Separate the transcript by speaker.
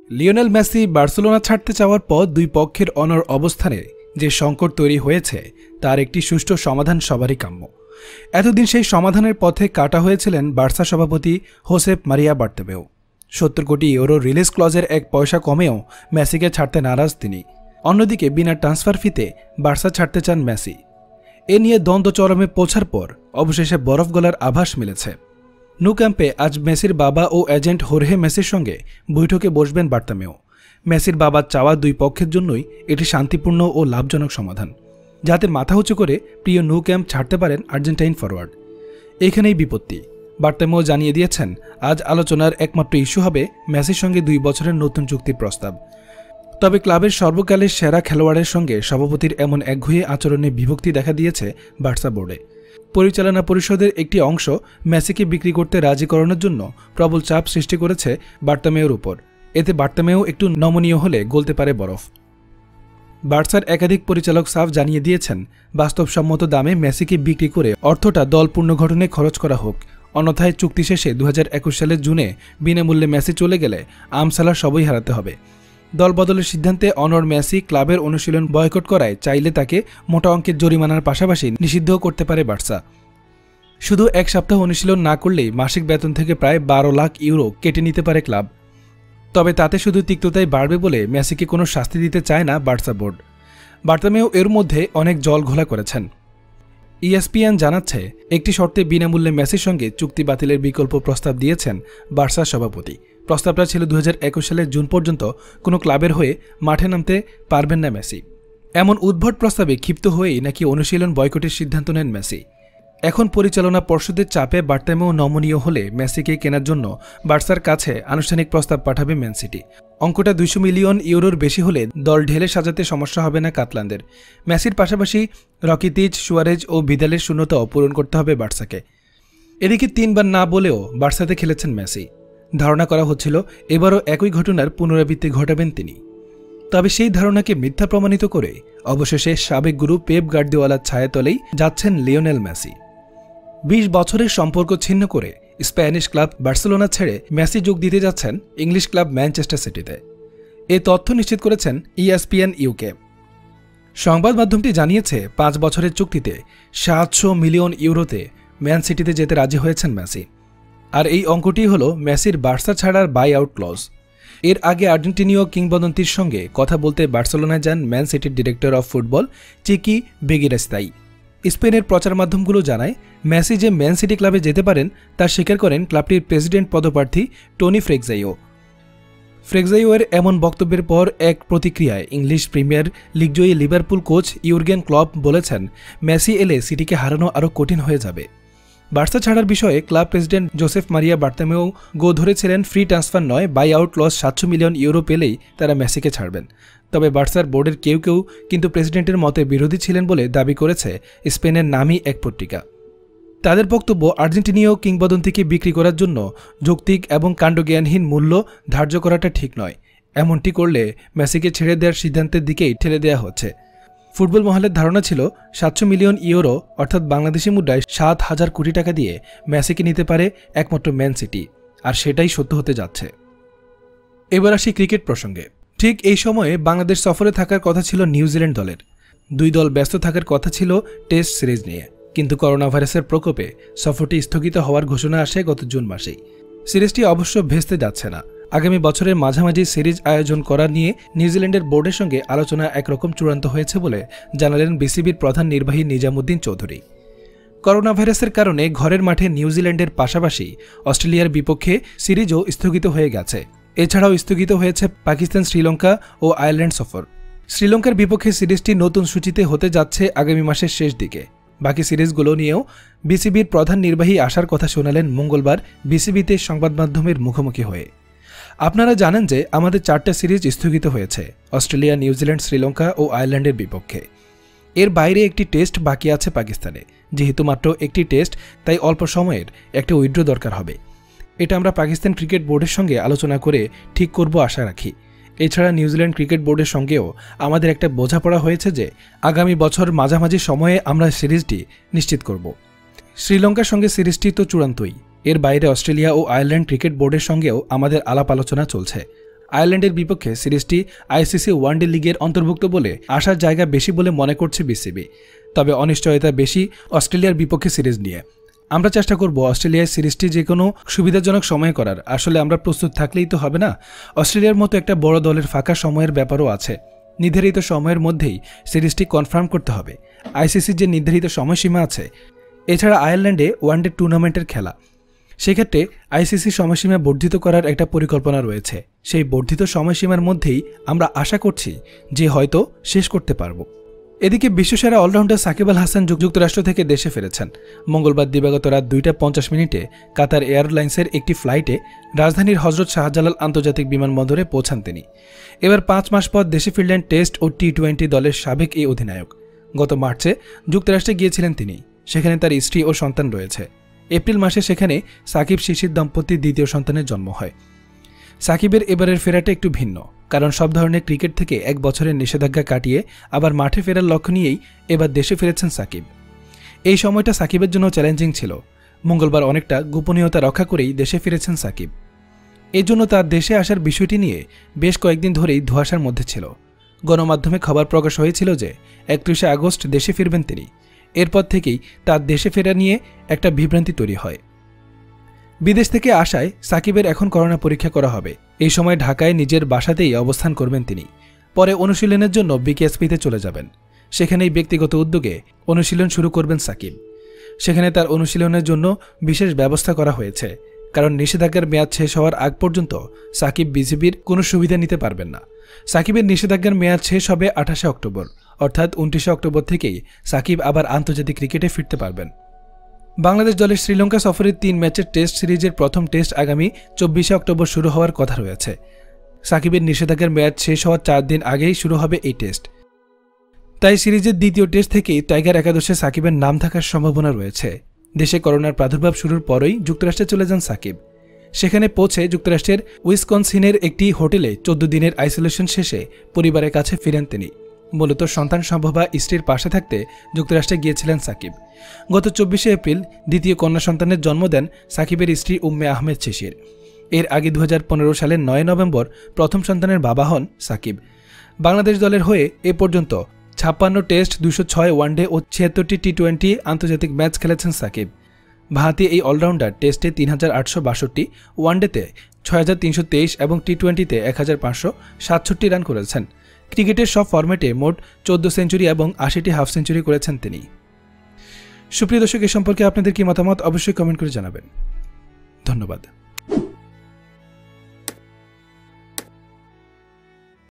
Speaker 1: Lionel Messi Barcelona ছাড়তে চাওয়ার পর দুই পক্ষের অনর অবস্থানে যে সংকট তৈরি হয়েছে তার একটি সুষ্ঠু সমাধান সবারই কাম্য। এতদিন সেই সমাধানের পথে কাটা হয়েছিলেন বার্সা সভাপতি হোসেপ মারিয়া বার্তোমেউ। 70 কোটি ইউরো রিলিজ ক্লজের এক পয়সা কমেও মেসিকে ছাড়তে নারাজ তিনি। অন্যদিকে বিনা ট্রান্সফার ফিতে বার্সা ছাড়তে চান মেসি। এ নিয়ে দ্বন্দ্ব চরমে পৌঁছার পর অবশেষে বরফ গলার আভাস মিলেছে। ন্যু ক্যাম্পে আজ মেসির বাবা ও এজেন্ট হোর্হে মেসির সঙ্গে বৈঠকে বসবেন বার্তোমেউ। মেসির বাবার চাওয়া দুই পক্ষের জন্যই এটি শান্তিপূর্ণ ও লাভজনক সমাধান, যাতে মাথা উঁচু করে প্রিয় ন্যু ক্যাম্প ছাড়তে পারেন আর্জেন্টাইন ফরওয়ার্ড। এইখানেই বিপত্তি। বার্তোমেউ জানিয়ে দিয়েছেন, আজ আলোচনার একমাত্র ইস্যু হবে মেসির সঙ্গে 2 বছরের নতুন চুক্তির প্রস্তাব। তবে ক্লাবের সর্বকালের সেরা খেলোয়াড়ের সঙ্গে সভাপতির এমন একঘেয়ে আচরণে বিভক্তি দেখা দিয়েছে বার্সা বোর্ডে। পরিচালনা পরিষদের একটি অংশ মেসিকে বিক্রি করতে রাজি করানোর জন্য প্রবল চাপ সৃষ্টি করেছে বার্তোমেউর উপর। এতে বার্তোমেউ একটু নমনীয় হলে গলতে পারে বরফ। বার্সার একাধিক পরিচালক সাফ জানিয়ে দিয়েছেন, বাস্তবসম্মত দামে মেসিকে বিক্রি করে অর্থটা দল পুনর্গঠনে খরচ করা হোক, অন্যথায় চুক্তি শেষে 2021 সালের জুনে বিনামূল্যে মেসি চলে গেলে আমসালা সবই হারাতে হবে। দল বদলের সিদ্ধান্তে অনড় মেসি ক্লাবের অনুশীলন বয়কট করায় চাইলে তাকে মোটা অঙ্কের জরিমানার পাশাপাশি নিষিদ্ধও করতে পারে বার্সা। শুধু 1 সপ্তাহ অনুশীলন না করলেই মাসিক বেতন থেকে প্রায় 12 লাখ ইউরো কেটে নিতে পারে ক্লাব। তবে তাতে শুধু তিক্ততাই বাড়বে বলে মেসিকে কোনো শাস্তি দিতে চায় না বার্সা বোর্ড। বার্তোমেউ এর মধ্যে অনেক জল ঘোলা করেছেন। ESPN জানাচ্ছে, একটি শর্তে বিনামূল্যে মেসির সঙ্গে চুক্তি বাতিলের বিকল্প প্রস্তাব দিয়েছেন বার্সার সভাপতি। প্রস্তাবটা ছিল 2021 সালের জুন পর্যন্ত কোনো ক্লাবের হয়ে মাঠে নামতে পারবেন না মেসি। এমন উদ্ভট প্রস্তাবে ক্ষিপ্ত হয়েই নাকি অনুশীলন বয়কটের সিদ্ধান্ত নেন মেসি। এখন পরিচালনা পর্ষদের চাপে বার্তোমেউ নমনীয় হলে মেসিকে কেনার জন্য বার্সার কাছে আনুষ্ঠানিক প্রস্তাব পাঠাবে ম্যান সিটি। অঙ্কটা 200 মিলিয়ন ইউরোর বেশি হলে দল ঢেলে সাজাতে সমস্যা হবে না কাতলানদের। মেসির পাশাপাশি রকিতিচ, সুয়ারেজ ও ভিদালের শূন্যতাও পূরণ করতে হবে বার্সাকে। এদিকে 3 বার না বলেও বার্সাতে খেলেছেন মেসি। ধারণা করা হচ্ছিল এবারও একই ঘটনার পুনরাবৃত্তি ঘটাবেন তিনি। তবে সেই ধারণাকে মিথ্যা প্রমাণিত করে অবশেষে সাবেক গুরু পেপ গার্দিওলার ছায়াতলেই যাচ্ছেন লিওনেল মেসি। 20 বছরের সম্পর্ক ছিন্ন করে স্প্যানিশ ক্লাব বার্সেলোনা ছেড়ে মেসি যোগ দিতে যাচ্ছেন ইংলিশ ক্লাব ম্যানচেস্টার সিটিতে। এ তথ্য নিশ্চিত করেছেন ESPN UK। সংবাদ মাধ্যমটি জানিয়েছে, 5 বছরের চুক্তিতে 700 মিলিয়ন ইউরোতে ম্যান সিটিতে যেতে রাজি হয়েছেন মেসি। আর এই অঙ্কটি হল মেসির বার্সা ছাড়ার বাই আউট ক্লজ। এর আগে আর্জেন্টিনীয় কিংবদন্তির সঙ্গে কথা বলতে বার্সেলোনায় যান ম্যান সিটির ডিরেক্টর অফ ফুটবল চিকি বেগিরাস্তাই। স্পেনের প্রচার মাধ্যমগুলো জানায়, মেসি যে ম্যান সিটি ক্লাবে যেতে পারেন তা স্বীকার করেন ক্লাবটির প্রেসিডেন্ট পদপ্রার্থী টনি ফ্রেকজাইও। ফ্রেকজাইওয়ের এমন বক্তব্যের পর এক প্রতিক্রিয়ায় ইংলিশ প্রিমিয়ার লিগজয়ী লিভারপুল কোচ ইউর্গেন ক্লপ বলেছেন, মেসি এলে সিটিকে হারানো আরও কঠিন হয়ে যাবে। বার্সা ছাড়ার বিষয়ে club president Josep Maria Bartomeu গো ধরেছিলেন, ফ্রি ট্রান্সফার নয়, buy out clause 700 million euro পেলেই তারা মেসিকে ছাড়বেন। তবে বার্সার বোর্ডের কেউ কেউ কিন্তু প্রেসিডেন্টের মতে বিরোধী ছিলেন বলে দাবি করেছে স্পেনের নামী এক পত্রিকা। তাদের বক্তব্য, আর্জেন্টিনীয় কিংবদন্তিকে বিক্রি করার জন্য যৌক্তিক এবং কাণ্ডজ্ঞানহীন মূল্য ধার্য করাটা ঠিক নয়। এমনটি করলে মেসিকে ছেড়ে দেওয়ার সিদ্ধান্তের দিকেই ঠেলে দেওয়া হচ্ছে। ফুটবল মহলের ধারণা ছিল 700 মিলিয়ন ইউরো অর্থাৎ বাংলাদেশি মুদ্রায় 7,000 কোটি টাকা দিয়ে মেসিকে নিতে পারে একমাত্র ম্যান সিটি, আর সেটাই সত্য হতে যাচ্ছে। এবার আসি ক্রিকেট প্রসঙ্গে। ঠিক এই সময়ে বাংলাদেশ সফরে থাকার কথা ছিল নিউজিল্যান্ড দলের। 2 দল ব্যস্ত থাকার কথা ছিল টেস্ট সিরিজ নিয়ে, কিন্তু করোনা ভাইরাসের প্রকোপে সফরটি স্থগিত হওয়ার ঘোষণা আসে গত জুন মাসেই। সিরিজটি অবশ্য ভেস্তে যাচ্ছে না। আগামী বছরের মাঝামাঝি সিরিজ আয়োজন করা নিয়ে নিউজিল্যান্ডের বোর্ডের সঙ্গে আলোচনা একরকম চূড়ান্ত হয়েছে বলে জানালেন বিসিবির প্রধান নির্বাহী নিজামুদ্দিন চৌধুরী। করোনা ভাইরাসের কারণে ঘরের মাঠে নিউজিল্যান্ডের পাশাপাশি অস্ট্রেলিয়ার বিপক্ষে সিরিজও স্থগিত হয়ে গেছে। এছাড়াও স্থগিত হয়েছে পাকিস্তান, শ্রীলঙ্কা ও আয়ারল্যান্ড সফর। শ্রীলঙ্কার বিপক্ষে সিরিজটি নতুন সূচিতে হতে যাচ্ছে আগামী মাসের শেষ দিকে। বাকি সিরিজগুলো নিয়েও বিসিবির প্রধান নির্বাহী আসার কথা শোনালেন মঙ্গলবার বিসিবিতে সংবাদ মাধ্যমের মুখোমুখি হয়ে। আপনারা জানেন যে আমাদের 4টা সিরিজ স্থগিত হয়েছে, অস্ট্রেলিয়া, নিউজিল্যান্ড, শ্রীলঙ্কা ও আয়ারল্যান্ডের বিপক্ষে। এর বাইরে একটি টেস্ট বাকি আছে পাকিস্তানে। যেহেতু মাত্র একটি টেস্ট, তাই অল্প সময়ের একটা উইথড্র দরকার হবে। এটা আমরা পাকিস্তান ক্রিকেট বোর্ডের সঙ্গে আলোচনা করে ঠিক করব আশা রাখি। এছাড়া নিউজিল্যান্ড ক্রিকেট বোর্ডের সঙ্গেও আমাদের একটা বোঝাপড়া হয়েছে যে আগামী বছর মাঝামাঝি সময়ে আমরা সিরিজটি নিশ্চিত করব। শ্রীলঙ্কার সঙ্গে সিরিজটি তো চূড়ান্তই। এর বাইরে অস্ট্রেলিয়া ও আয়ারল্যান্ড ক্রিকেট বোর্ডের সঙ্গেও আমাদের আলাপ আলোচনা চলছে। আয়ারল্যান্ডের বিপক্ষে সিরিজটি আইসিসি ওয়ানডে লিগের অন্তর্ভুক্ত বলে আসার জায়গা বেশি বলে মনে করছে বিসিবি। তবে অনিশ্চয়তা বেশি অস্ট্রেলিয়ার বিপক্ষে সিরিজ নিয়ে। আমরা চেষ্টা করব অস্ট্রেলিয়ার সিরিজটি যে কোনো সুবিধাজনক সময়ে করার। আসলে আমরা প্রস্তুত থাকলেই তো হবে না, অস্ট্রেলিয়ার মতো একটা বড় দলের ফাঁকা সময়ের ব্যাপারও আছে। নির্ধারিত সময়ের মধ্যেই সিরিজটি কনফার্ম করতে হবে। আইসিসির যে নির্ধারিত সময়সীমা আছে, এছাড়া আয়ারল্যান্ডে ওয়ানডে টুর্নামেন্টের খেলা, সেক্ষেত্রে আইসিসি সময়সীমা বর্ধিত করার একটা পরিকল্পনা রয়েছে। সেই বর্ধিত সময়সীমার মধ্যেই আমরা আশা করছি যে হয়তো শেষ করতে পারব। এদিকে বিশ্বসেরা অলরাউন্ডার সাকিব আল হাসান যুক্তরাষ্ট্র থেকে দেশে ফিরেছেন। মঙ্গলবার দিবাগত রাত 2:50 কাতার এয়ারলাইন্সের একটি ফ্লাইটে রাজধানীর হজরত শাহজালাল আন্তর্জাতিক বিমানবন্দরে পৌঁছান তিনি। এবার 5 মাস পর দেশে ফিরলেন টেস্ট ও টি-20 দলের সাবেক এই অধিনায়ক। গত মার্চে যুক্তরাষ্ট্রে গিয়েছিলেন তিনি। সেখানে তার স্ত্রী ও সন্তান রয়েছে। এপ্রিল মাসে সেখানে সাকিব শিশির দম্পতির দ্বিতীয় সন্তানের জন্ম হয়। সাকিবের এবারের ফেরাটা একটু ভিন্ন, কারণ সব ধরনের ক্রিকেট থেকে 1 বছরের নিষেধাজ্ঞা কাটিয়ে আবার মাঠে ফেরার লক্ষ্য নিয়েই এবার দেশে ফিরেছেন সাকিব। এই সময়টা সাকিবের জন্য চ্যালেঞ্জিং ছিল। মঙ্গলবার অনেকটা গোপনীয়তা রক্ষা করেই দেশে ফিরেছেন সাকিব। এই জন্য তার দেশে আসার বিষয়টি নিয়ে বেশ কয়েকদিন ধরেই ধোঁয়াশার মধ্যে ছিল। গণমাধ্যমে খবর প্রকাশ হয়েছিল যে 31 আগস্ট দেশে ফিরবেন তিনি। এরপর থেকেই তার দেশে ফেরা নিয়ে একটা বিভ্রান্তি তৈরি হয়। বিদেশ থেকে আসায় সাকিবের এখন করোনা পরীক্ষা করা হবে। এই সময় ঢাকায় নিজের বাসাতেই অবস্থান করবেন তিনি। পরে অনুশীলনের জন্য বিকেএসপিতে চলে যাবেন। সেখানেই ব্যক্তিগত উদ্যোগে অনুশীলন শুরু করবেন সাকিব। সেখানে তার অনুশীলনের জন্য বিশেষ ব্যবস্থা করা হয়েছে, কারণ নিষেধাজ্ঞার মেয়াদ শেষ হওয়ার আগ পর্যন্ত সাকিব বিসিবির কোনো সুবিধা নিতে পারবেন না। সাকিবের নিষেধাজ্ঞার মেয়াদ শেষ হবে 28 অক্টোবর, অর্থাৎ 29 অক্টোবর থেকেই সাকিব আবার আন্তর্জাতিক ক্রিকেটে ফিরতে পারবেন। বাংলাদেশ দলের শ্রীলঙ্কা সফরের 3 ম্যাচের টেস্ট সিরিজের প্রথম টেস্ট আগামী 24 অক্টোবর শুরু হওয়ার কথা রয়েছে। সাকিবের নিষেধাজ্ঞার মেয়াদ শেষ হওয়ার 4 দিন আগেই শুরু হবে এই টেস্ট। তাই সিরিজের দ্বিতীয় টেস্ট থেকেই টাইগার একাদশে সাকিবের নাম থাকার সম্ভাবনা রয়েছে। দেশে করোনার প্রাদুর্ভাব শুরুর পরই যুক্তরাষ্ট্রে চলে যান সাকিব। সেখানে পৌঁছে যুক্তরাষ্ট্রের উইসকনসিনের একটি হোটেলে 14 দিনের আইসোলেশন শেষে পরিবারের কাছে ফিরেন তিনি। মূলত সন্তান সম্ভবা স্ত্রীর পাশে থাকতে যুক্তরাষ্ট্রে গিয়েছিলেন সাকিব। গত 24 এপ্রিল দ্বিতীয় কন্যা সন্তানের জন্ম দেন সাকিবের স্ত্রী উম্মে আহমেদ শিশির। এর আগে 2015 সালের 9 নভেম্বর প্রথম সন্তানের বাবা হন সাকিব। বাংলাদেশ দলের হয়ে এ পর্যন্ত 56 টেস্ট, 206 ওয়ানডে ও 76টি টি-20 আন্তর্জাতিক ম্যাচ খেলেছেন সাকিব। ভারতীয় এই অলরাউন্ডার টেস্টে 3862, ওয়ানডেতে 6323 এবং টি-20তে 1567 রান করেছেন। ক্রিকেটের সব ফরম্যাটে মোট 14 সেঞ্চুরি এবং 80টি হাফ সেঞ্চুরি করেছেন তিনি। সুপ্রিয় দর্শক, এ সম্পর্কে আপনাদের কি মতামত অবশ্যই কমেন্ট করে জানাবেন। ধন্যবাদ।